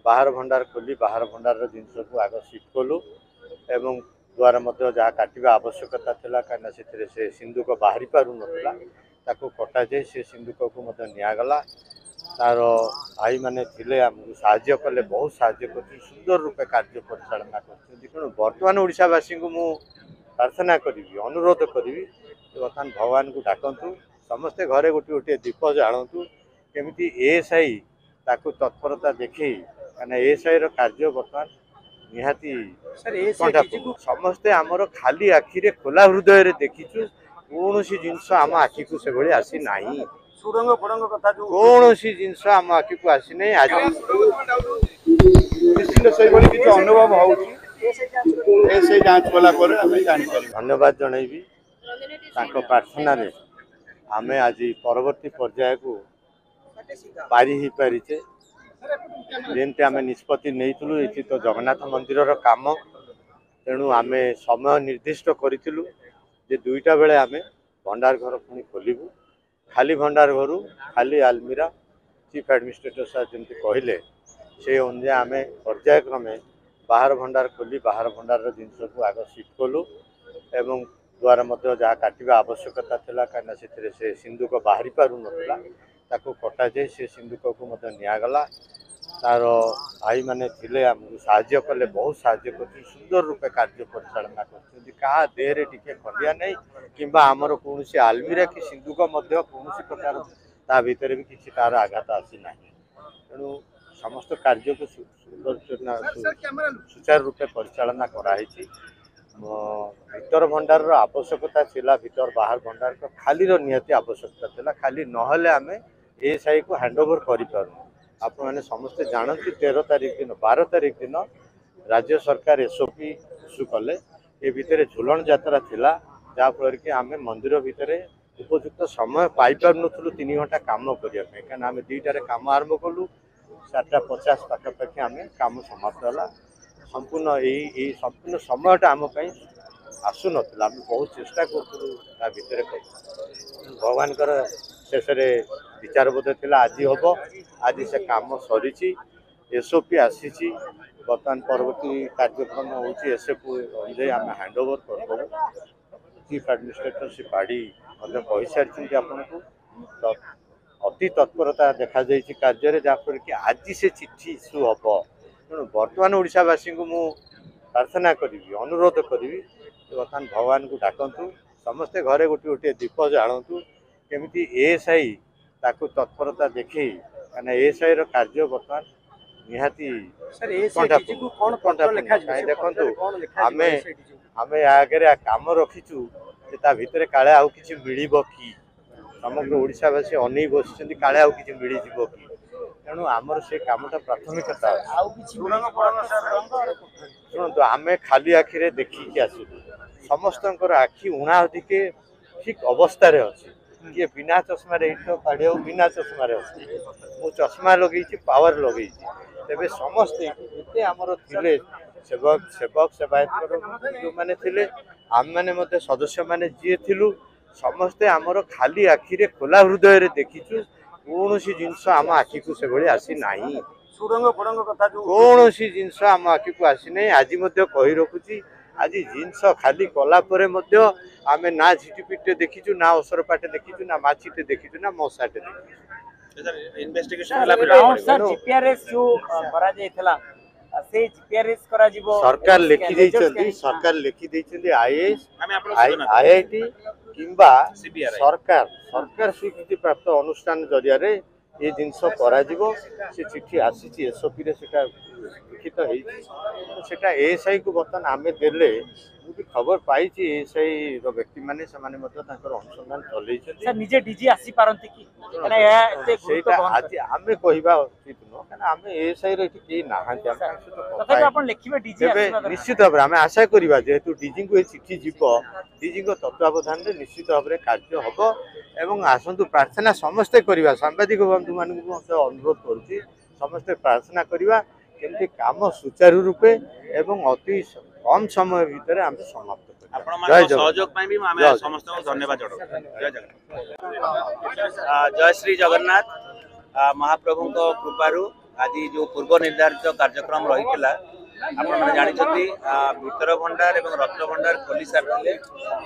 बाहर भंडार खोली बाहर भंडार जिनस को आग सिफ्ट कलु एवं द्वार मध्य जहाँ काटा आवश्यकता था कहीं से सिंधुक बाहरी पार नाकू कटा जाए से सिंधुक को निगला तार भाई मैंने थे आमको साहाय्य कले बहुत साहाय्य कर सुंदर रूपे कार्य परिचालना कर बर्तमान ओडावासी को मु प्रार्थना करी अनुरोध करी बर्तमान भगवान को डाकतु समस्ते घरे गोटे गोटे दीप जालतु केमी एएसआई ताकू तत्परता देखे कहीं एएसआई कार्य बर्तमान निहाती समस्ते आमर खाली आखिरे खोला हृदय देखीचु कौन जिनस आम आखि को से भाई आसी ना कौन जिनस आम आखि को आसी ना आज अनुभव हो धन्यवाद जनइबी प्रार्थना रे आमे आज परवर्ती पर्याय को पारी ही पारिचे जेमती आम निष्पत्ति नहीं ये तो जगन्नाथ मंदिर काम तेणु आम समय निर्दिष्ट करूँ जे 2टा बेले आम भंडार घर पुणी खोलू खाली भंडार घर खाली आलमीरा चीफ एडमिनिस्ट्रेटर साहब जमी कहले से अनुसार आम पर्यायक्रमे बाहर भंडार खोली बाहर भंडार जिनस को आग सिफ्ट कलु एवं द्वार मध्य जहाँ काटा आवश्यकता था कहीं से सिंधुक बाहरी पार नाकू कटा जाए से सिंधुक को निगला तार भाई मैंने थे आमको साहाय्य कले बहुत साहाय्य कर सुंदर रूपे कार्य परिचालना कर देहरे टिके खंडिया नहीं कि आमर कौन आलमीरा कि सिंधुक कौन प्रकार ता भीतर भी किसी तार आघात आसी ना तेणु समस्त कार्य को सुचारू रूपे परिचालना कराई भीतर भंडार आवश्यकता थिला भीतर बाहर भंडार खाली निहाती आवश्यकता थिला खाली नहले आम एएसआई को हैंडओवर कर आपण मैंने समस्ते जानती 13 तारीख दिन 12 तारीख दिन राज्य सरकार एसओपी इश्यू कले ये भितर झुलन यात्रा थिला जहाँफल कि आम मंदिर भितर उपयुक्त समय पाई पार नथुलु 3 घंटा काम करने कहीं आम 2टारे काम आरंभ कलु 4:50 पाखापाखि आम काम समाप्त है संपूर्ण यही संपूर्ण समयटा आम आसु नाला आम बहुत चेष्टा कर भगवान शेष विचार बोध थिला आज हम आज से काम सरी एसओपी आसी बर्तमान परवर्ती कार्यक्रम होची एसओपी अनुजाई आम हैंडओवर कर चीफ एडमिनिस्ट्रेटर श्री पाड़ी कही सारी आपन को अति तत्परता देखा कार्य जहाँफल कि आज से चिट्ठी इश्यू हम तेणु बर्तमान ओडावासी को मु प्रार्थना करी अनुरोध करी बर्तमान भगवान को डाकतु समस्ते घरे गोटे गोटे दीप जालतु केमी एएसआई ताकू तत्परता देखे कहीं एएसआई कार्य बर्तमान निहाती देखु आम आगे काम रखीचु भितर काले आउ कि मिल कि समग्र ओडावासी अनै बस काले आउ कि मिल कि तेणु आमर से कामटा प्राथमिकता शुणु आम खाली आखिरे देखिकी आसू समस्त आखि उणा अधिके ठीक अवस्था अच्छी किए बिना चश्मा पाढ़िया बिना चश्मा अच्छी मु चश्मा लगे पावर लगे तेरे समस्ते ये आमर थे सेवक सेवक सेवायत जो मैंने थे आम मैंने सदस्य मैंने जी थिलु समस्ते आमर खाली आखिरे खोला हृदय देखीचु कौन जिनस आम आखि को से भाई आसी ना कौन जिनस आम आखि को आसी ना आज कही रखुची आज जिनस खाली कला आम ना झिटिपिटे देखीचु ना असरपाटे देखीचु ना माछीटे देखीचु ना मशाटे सरकार लिखि आईएएस आईआईटी किंबा सरकार सरकार स्वीकृति प्राप्त अनुष्ठान जरिया ये जिनस से चिट्ठी आसी एसओपी लिखित होता एएसआई को बर्तमान आम देले मुझे खबर पाई एएसआई व्यक्ति माने अनुसंधान चल निजे डीजी आसी पारंती कि आज आम कहवा उचित नुह आम एएसआई रे ना निश्चित भाव आम आशा करवा जेहेतु डीजी को चिट्ठी जीव डीजी तत्वावधान में निश्चित भाव में कार्य हम एवं आसतु प्रार्थना समस्ते करवा सांबादिक बंधु मान अनुरोध करुच्ची समस्ते प्रार्थना करवा केमती काम सुचारू रूपे एवं अति कम समय भितर आम समाप्त जय श्री जगन्नाथ महाप्रभु कृपारू आज जो पूर्व निर्धारित कार्यक्रम रही आपने जानते भितर भंडार और रत्न भंडार खोली सारी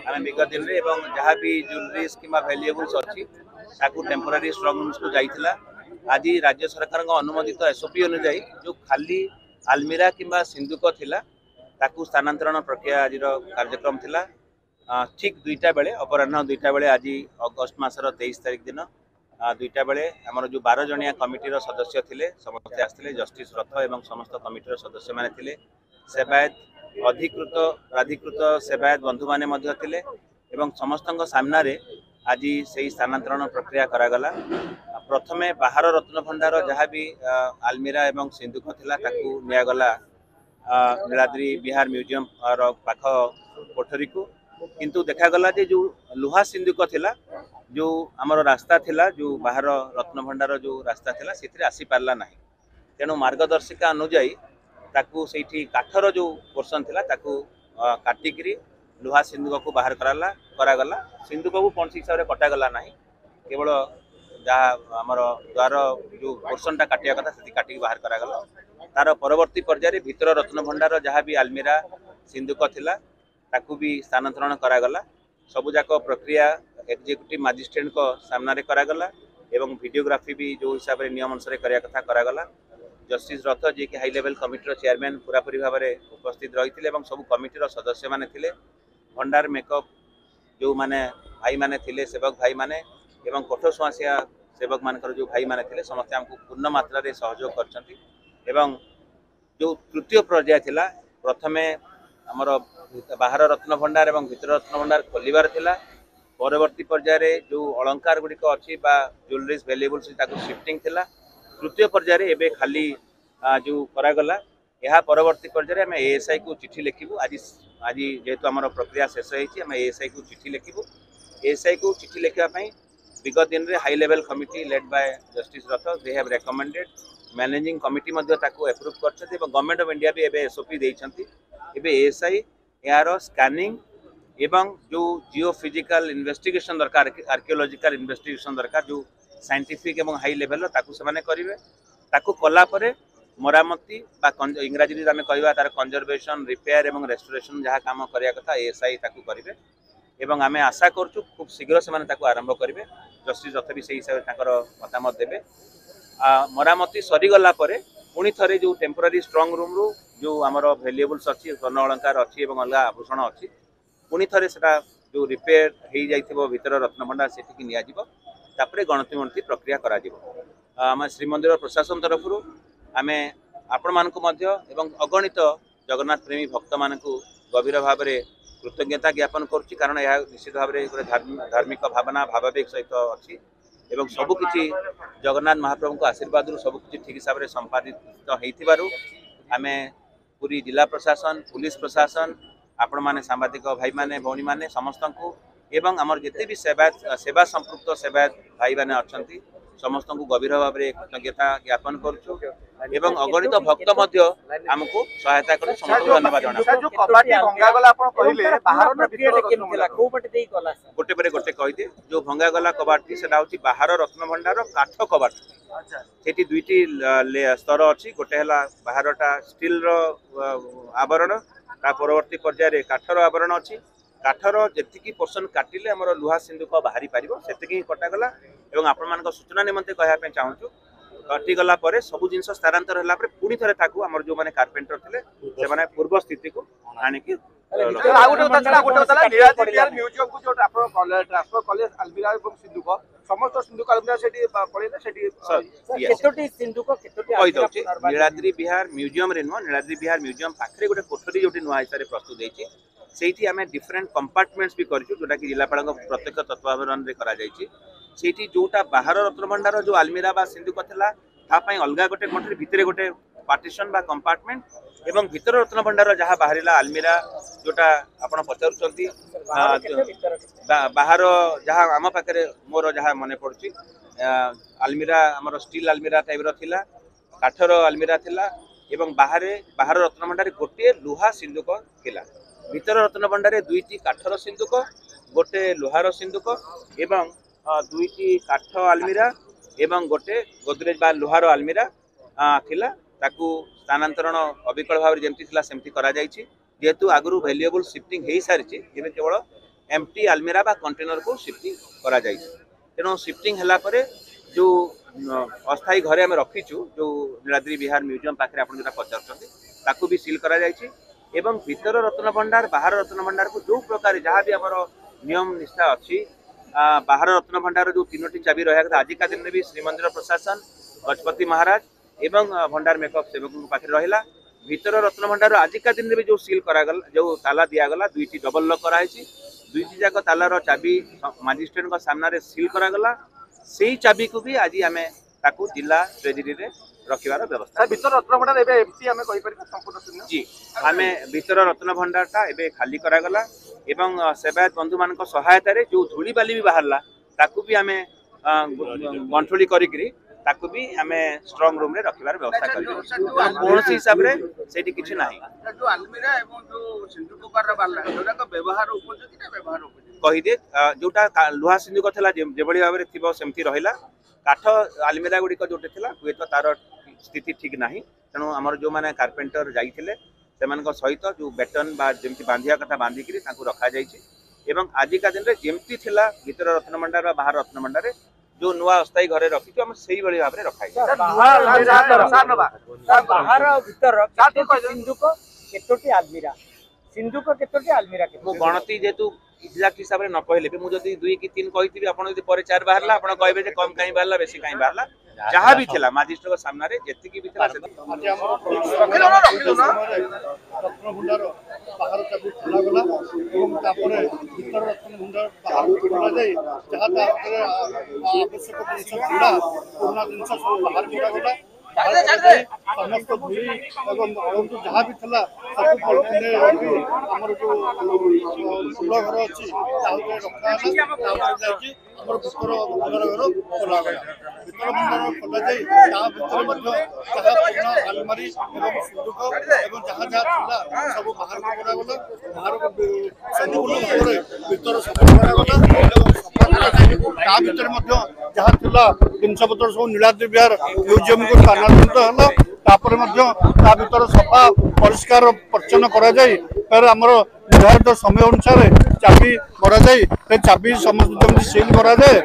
आम विगत दिन में जहाँ भी ज्वेलरीज कि भैल्युएबल्स अच्छी टेम्पोरारी स्ट्रंग रूम्स को जाइला आज राज्य सरकार अनुमोदित एसओपी अनुजाई जो खाली आलमीरा किंबा सिंदूक थिला ताकू स्थानांतरण प्रक्रिया आज कार्यक्रम थिला ठीक 2टा बेले अपराह्न 2टा बेले आज अगस्ट मासर 23 तारिख दिन 2टा बेले आमर जो 12 जनिया कमिटीर सदस्य थिले समस्ते आसते जस्टिस रथ एवं समस्त कमिटीर सदस्य माने थिले सेवायत अधिकृत प्राधिकृत सेवायत बंधु माने मध्य थिले एवं समस्त सामना रे आज से स्थानांतरण प्रक्रिया करागला प्रथमे बाहर रत्न भंडार जहाँ भी आलमीरा एवं सिंदूक थिला ताकू नियागला नीलाद्री बिहार म्यूजियम पाख कोठरी को किंतु देखागला जे जो लुहा सिंदूक थिला जो आमर रास्ता थिला जो बाहर रत्न भंडार जो रास्ता थिला से आसी पारला नहीं तेणु मार्गदर्शिका अनुजाई ताकू सेठी काठर जो पोर्सन थिला ताकू काटिकी लुहा सिंदूक को बाहर करागला सिंदूक को कौन हिसाब से कटागला नहीं केवल जहाँ आमर द्वार जो पोर्सनटा काटिया कथा से काटिकी बाहर करागला तार परवर्ती पर्याय भितर रत्न भंडार जहाँ भी आलमीरा सिंदूक थिला ताकू भी स्थानांतरण करागला सबुजाक प्रक्रिया एक्जिक्यूटिव मजिस्ट्रेट को सामने करागला एवं वीडियोग्राफी भी जो हिसाब से नियम अनुसार करिया कथा करागला जस्टिस रथ जी की हाई लेवल कमिटीर चेयरमैन पूरापूरी भाव में उपस्थित रही सब कमिटीर सदस्य माने थिले भंडार मेकअप जो माने भाई माने थिले सेवक भाई माने एवं कोठ सुआसिया सेवक मानकर जो भाई माने थिले समस्त हमको पूर्ण मात्रा रे सहयोग करछंती एवं जो तृतीय पर्याय थिला प्रथमे हमर बाहर रत्न भंडार एवं भितर रत्न भंडार खोलिबार थिला परवर्ती पर्याय जो अलंकार गुड़िक अच्छी ज्वेलरीज वैल्युएबल्स शिफ्टिंग थिला तृतीय पर्याय एबे खाली जो करागला यह परवर्ती पर्याय आम एएसआई को चिठी लिखिबू आज आज जेहेतु आम प्रक्रिया शेष होती आम एएसआई को चिठी लिखिबू एएसआई को चिठी लिखापी विगत दिन में high level committee led by justice Rath they have recommended managing committee approve कर गवर्नमेंट ऑफ इंडिया भी एबे एसओपी देइछंती एबे एएसआई यार स्कैनिंग एवं जो जियो फिजिकल इन्वेस्टिगेशन दरकार आर्कियोलॉजिकल इन्वेस्टिगेशन दरकार जो साइंटिफिक एवं हाई लेवल ताकू से करेंगे ताकू कला परे मरामती इंग्राजी आम कह तार कंजर्वेशन रिपेयर एवं रेस्टोरेशन जहाँ काम करिया कथा एएसआई ताकू करेंगे एवं आम आशा करूँ खूब शीघ्र से आरंभ करेंगे जस्टिस रथ भी से हिसाब से मतामत देवे मरामती सरीगला पुणी थे जो टेम्पोरारी स्ट्रंग रूम रू जो आमर वैल्युएबल्स अच्छी स्वर्ण अलंकार अच्छी अलग आभूषण अच्छी पुणी थे से जो रिपेयर हो जाइथिबो भितर रत्न भंडार से निपर गणति प्रक्रिया करा श्रीमंदिर प्रशासन तरफ आम आपण मानक अगणित जगन्नाथ प्रेमी भक्त मान गभीर भाव में कृतज्ञता ज्ञापन करुच्ची कारण यह निश्चित भाव में गोटे धार्मिक भावना भावावेग सहित अच्छी एवं सबकि जगन्नाथ महाप्रभु को आशीर्वाद सबकि ठीक हिसाब से संपादित हो आम पूरी जिला प्रशासन पुलिस प्रशासन आपण मैंने सांबादिक भाई माने भौणी माने समस्त को एवं आमर जिते भी सेवा संपृक्त सेवायत भाई माने अच्छी समस्त को गभीर भाव में कृतज्ञता ज्ञापन करुचु एवं अगणित भक्त आमको सहायता कर समस्त धन्यवाद गोटे पर गोटे कहीदे जो भंगा गला कबाटी से बाहर रत्न भंडार काठ कबाट से दुईटी स्तर अच्छी गोटे है बाहरटा स्टील आवरण ता परवर्ती पर्याय काठर आवरण अच्छी काठर जी पोर्सन काटिले आमर लुहा सिंदूक बाहरी पार से कटागला और आपण सूचना निमंते कहवाई चाहूँ कटिगला सब जिन स्थानांतर है पुणी थे आम जो मैंने कार्पेंटर थे से पूर्व स्थिति को आणिकी नीलाद्री बिहार म्यूजियम नुह नीलाद्री बिहार म्यूजियम पाखे गोटे कोठरी जो नुआ हिसाब से प्रस्तुत होती से आम डिफरेन्ट कंपार्टमेंट्स भी करूँ जोटा कि जिलापाल प्रत्यक्ष तत्वावधान में सेठी जोटा बाहर रत्न भंडार जो आलमीरा बा सिंदूक थिला तापाई अलगा गोटे कोठरी भितरे गोटे पार्टीशन बा कंपार्टमेंट एवं भितर रत्न भंडार जहाँ बाहरिला आलमीरा जोटा आपण पचारुचंती बाहर जहाँ आम पाखे मोर जहाँ मन पड़ी आलमीरा आमर स्टील आलमीरा टाइप थिला काठर आलमीरा थिला एवं बाहर रत्न भंडार गोटे लुहा सिंदूक थिला भितर रत्न भंडार दुईटी काठर सिंदूक गोटे लुहार सिंदूक एवं दुईटी काठ आलमीरा एवं गोटे गोदरेज बा लुहार आलमीरा थिला ताकू स्थानांतरण अविकल भाव जमती थिला सेमती करा जायछि जेहेतु आगु वैल्यूएबल शिफ्टिंग हो सारी एवं केवल एमटी आलमीरा बा कंटेनर को शिफ्टिंग करा जायछि तेणु शिफ्टिंग हला परे जो अस्थायी घरे आम रखीचु जो नीलाद्री विहार म्यूजियम पाखे आप पचार भी सील करा जायछि एवं भीतर रत्न भंडार बाहर रत्न भंडार को जो प्रकार जहाँ भी आमर नियम निष्ठा अच्छी बाहर रत्न भंडार जो 3टी चाबी रहा था आजिका दिन में भी श्रीमंदिर प्रशासन गजपति महाराज एवं भंडार मेकअप सेवक पाखे रहा भीतर रत्न भंडार आजिका दिन में भी जो सील करागला जो ताला दिगला 2टी डबल लक कराई 2टी जाक तालार चाबी मजिस्ट्रेट सामने सील करागला से चाबी को भी आज आम जिला ट्रेजरी रे रखिबार व्यवस्था भीतर रत्न भंडार एबे एमटी हमें कहि परिबा संपूर्ण शून्य जी आम भीतर रत्न भंडारटा एबे खाली करागला एवं सेवायत बंधु मान सहायता रे जो धूली बाली भी बाहरला ताकू भी आम गंठुली करी ताकू भी आम स्ट्रांग रूम रे रखिबार व्यवस्था करिबा कौन हिसाब रे सेठी किछि नाही जो अलमीरा एवं जो सिंधुक बार बाला जोटा को व्यवहार उपयोगी ना व्यवहार उपयोगी कहि दे जोटा लुहा सिंधुक थला जेबडी भाबरे थिबो सेमती रहिला काठ अलमीरा गुडी को जोटे थला हुए तो तार स्थिति ठीक नाही तेणु आमर जो माने कारपेंटर जाइथिले सेमान सहित जो बेटन बा जेमती बांधिया कथा बांधिकी रखा जाइछि एवं आजिका दिन रे जेमती थिला भीतर रत्न भंडार बा बाहर रत्न भंडार जो नुआ अस्थायी घरे रखी हम से भाव में रखाई बाहर भीतर सिंधुक केतोटी आलमीरा सिंधुक केतोटी आलमीरा मो गणती जेतु एक्जाक्ट हिसाब रे न कहले भी मु जदी 2 कि 3 कहितबी आपण जदी परे 4 बाहरला आपण कहबे जे कम काई बाहरला बेसी काई बाहरला जहाँ भी थिला मजिस्ट्रेट के सामने रे जेतिकी भी थिला से रत्न भंडार बाहर चाबी खोला गला एवं तापरे भीतर रत्न भंडार बाहर खोला जाय जहाँ तापरे आवश्यक जिनिस थिला पुराना जिनिस सब बाहर खोला गला समस्त धूली एवं अलंतु जहाँ भी थिला सब पॉलिथिन रे रखी हमर जो फूल घर अछि ताउते रखा है ताउते हमर भीतर भंडार घर खोला गला भीतर भंडार खोला जाय ता भीतर मध्य जहाँ पुराना अलमारी एवं सिंधुक एवं जहाँ जहाँ थिला सब बाहर करा गला बाहर को संपूर्ण भाव भीतर सफा करा गला एवं ता भीतर मध्य जहाँ थिला जिनस पत्र सब नीलाद्री विहार म्यूजियम को स्थानांतरित हला तापर मध्य ता भीतर सफा परिष्कार परिच्छन्न करा जाय पर हमर निर्धारित समय अनुसार चाबी करा जाय ते चाबी समस्त जमी सील करा जाय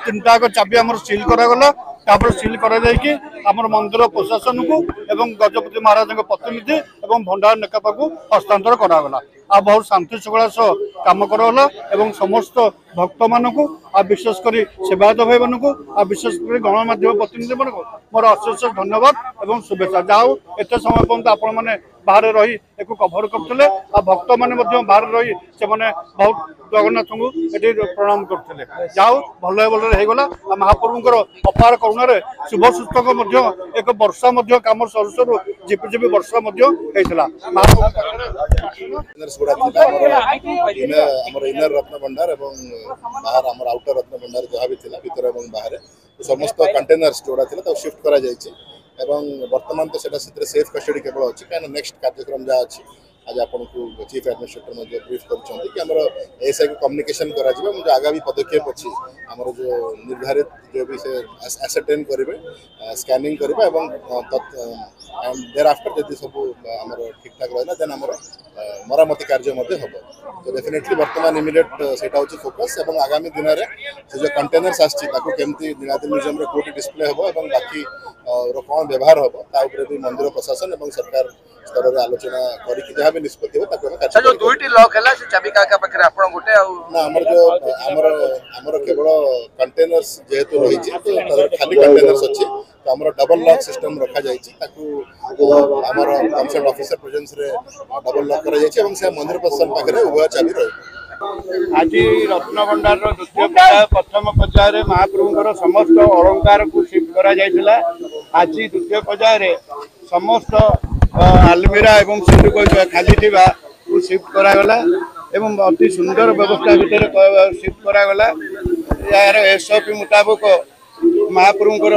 3टा को चाबी हमर सील करा गला तापर सील करा जाय कि हमर मंदिर प्रशासन को एवं गजपति महाराज को प्रतिनिधि एवं भंडार नेकापा को हस्तांतर करा गला आ बहुत शांति शृंखला सह काम करला एवं समस्त भक्त मानक आ विशेषकर सेवायत भाई मान को आ विशेषकर गणमाध्यम प्रतिनिधि मान को मोर अशेष धन्यवाद एवं शुभेच्छा जाओ एत समय पर्यंत आपण मैंने बाहर रही एक कभर करते भक्त मैंने बाहर रही से बहुत जगन्नाथ को ये प्रणाम करते जाओ भल भल होगा महाप्रभुंर अपार करुणार शुभ सूचक एक वर्षा कम सरू सरू झिपिझिपि वर्षा इनर रत्न भंडार एवं बाहर आमर आउटर रत्न भंडार जहाँ भी थिला भीतर एवं बाहर समस्त कंटेनर्स जोड़ा थिला शिफ्ट करा जायछि एवं वर्तमान तो सेटा सेफ कस्टडी केवल अच्छी कहीं नेक्स्ट कार्यक्रम जहाँ अच्छी आज आपन को चीफ एडमिनिस्ट्रेटर ब्रीफ कर एसआई को कम्युनिकेशन करा जो आगामी पदक्षेप अच्छी आमर जो निर्धारित जो भी से एसेटेन करेंगे स्कैनिंग करेंगे और देर आफ्टर जब सब आम ठीक ठाक रहा देन आम मरामती कार्य हम तो डेफिनेटली बर्तमान इमिडिएट सेटा हूँ फोकस और आगामी दिन में से जो कंटेनर्स आमती नीलाद्री म्यूजियम कोटी डिस्प्ले हम और बाकी कौन व्यवहार हम ताऊपर भी मंदिर प्रशासन और सरकार स्तर में आलोचना करके जहाँ भी निष्पत्ति हो जो 2टी लॉक है से चाबी का पाखे आप गोटे ना आमर जो आमर केवल कंटेनर्स जेहेतु रही तो खाली कंटेनर्स अच्छी तो आमर डबल लॉक सिस्टम रखा जामर कंसर्न ऑफिसर प्रेजेंस रे डबल लॉक कर मंदिर प्रशासन पाखे उभय चाबी रही आज रत्न भंडार द्वितीय पर्याय प्रथम पर्याय महाप्रभुंर समस्त अलंकार को शिफ्ट करा जायतिला आज द्वितीय पर्याय समस्त आलमीरा एवं सिंधुक खाली थिबा को शिफ्ट करागला एवं अति सुंदर व्यवस्था भितर शिफ्ट करागला यार एसओपी मुताबिक महाप्रभुंर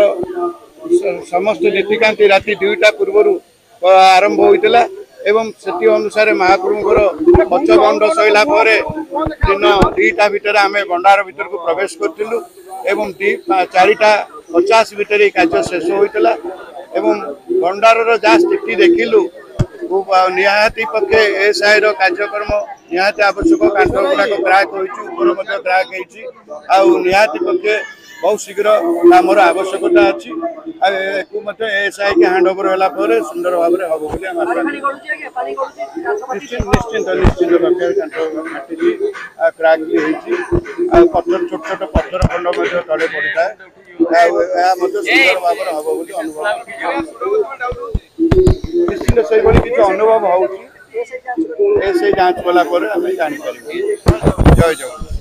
समस्त नीतिकांति राति 2टा पूर्व आरंभ होइतिला एवं से अनुसार महाप्रभुंर पचगंड सैला दिन 2टा भितर आम भंडार भीतर को प्रवेश करूँ एवं 4टा 50 भितर कार्य शेष होता एवं भंडार जहाँ स्थिति देखिलु निहाती पक्षे एएसआई कार्यक्रम निहाती आवश्यक कांठ गुड़ाक ग्राहक होपर ग्राहक होती पक्षे बहुत शीघ्र कमर आवश्यकता अच्छी एएसआई के हैंड ओवर है सुंदर भाव में हम बोली निश्चिंत निश्चिंत घाटी क्रैक भी पत्थर छोट छोट पत्थर खंड तले पड़ता है सुंदर भाव में हम बोली अनुभव निश्चिंत से किसी अनुभव हो जांच कला जापर जय जगन्नाथ।